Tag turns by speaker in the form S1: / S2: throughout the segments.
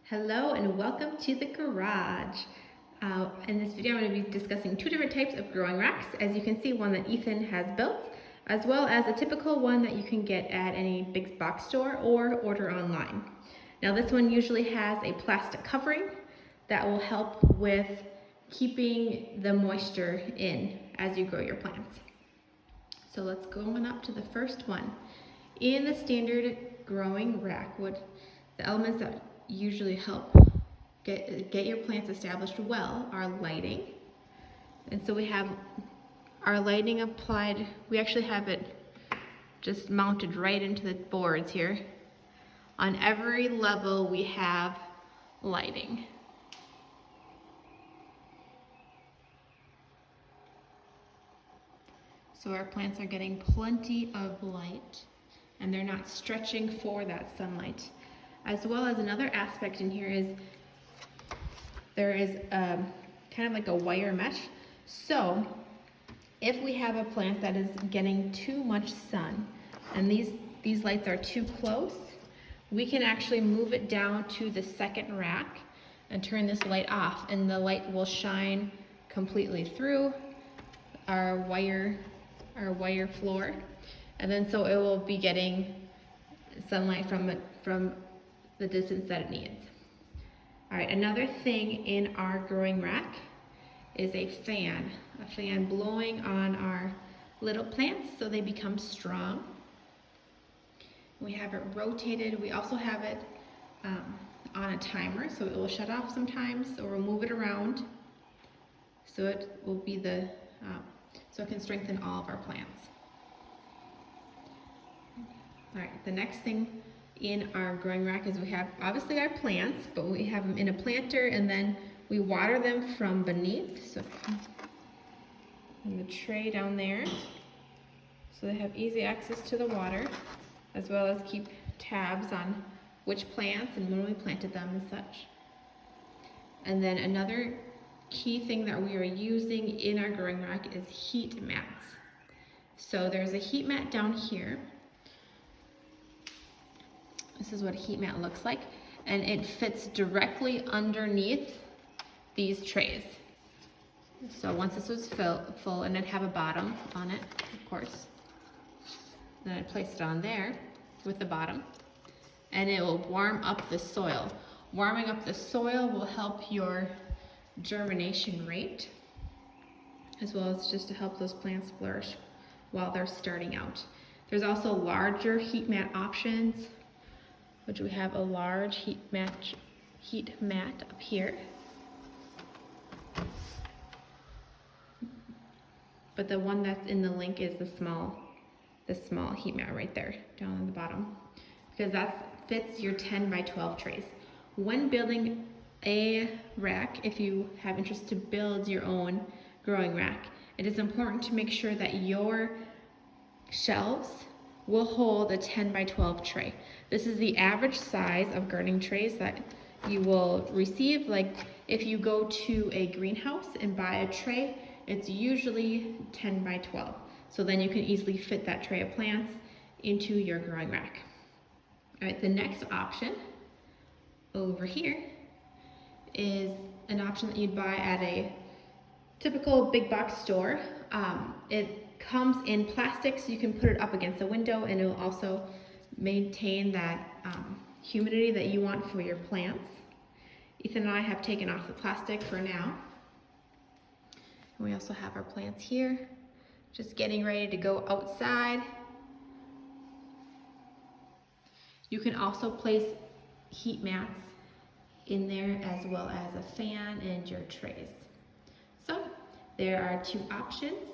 S1: Hello and welcome to the garage. In this video I'm going to be discussing two different types of growing racks. As you can see, one that Ethan has built, as well as a typical one that you can get at any big box store or order online. Now this one usually has a plastic covering that will help with keeping the moisture in as you grow your plants. So let's go on up to the first one. In the standard growing rack, the elements that usually help get your plants established well are lighting. And so we have our lighting applied. We actually have it just mounted right into the boards here. On every level we have lighting. So our plants are getting plenty of light and they're not stretching for that sunlight. As well as another aspect in here is there is kind of like a wire mesh. So if we have a plant that is getting too much sun and these lights are too close, we can actually move it down to the second rack and turn this light off, and the light will shine completely through our wire floor, and then so it will be getting sunlight from the distance that it needs. All right, another thing in our growing rack is a fan blowing on our little plants so they become strong. We have it rotated. We also have it on a timer, so it will shut off sometimes, or we'll move it around so it will be so it can strengthen all of our plants. All right, the next thing in our growing rack is we have obviously our plants, but we have them in a planter, and then we water them from beneath. So in the tray down there, so they have easy access to the water, as well as keep tabs on which plants and when we planted them and such. And then another key thing that we are using in our growing rack is heat mats. So there's a heat mat down here. This is what a heat mat looks like, and it fits directly underneath these trays. So once this was full, and it'd have a bottom on it, of course, then I place it on there with the bottom, and it will warm up the soil. Warming up the soil will help your germination rate, as well as just to help those plants flourish while they're starting out. There's also larger heat mat options, which we have a large heat mat up here. But the one that's in the link is the small heat mat right there, down on the bottom, because that fits your 10 by 12 trays. When building a rack, if you have interest to build your own growing rack, it is important to make sure that your shelves will hold a 10 by 12 tray. This is the average size of gardening trays that you will receive. Like if you go to a greenhouse and buy a tray, it's usually 10 by 12. So then you can easily fit that tray of plants into your growing rack. All right, the next option over here is an option that you'd buy at a typical big box store. It comes in plastic, so you can put it up against the window, and it will also maintain that humidity that you want for your plants. Ethan and I have taken off the plastic for now. And we also have our plants here, just getting ready to go outside. You can also place heat mats in there, as well as a fan and your trays. So there are two options: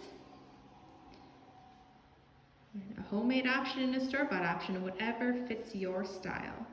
S1: a homemade option and a store-bought option, whatever fits your style.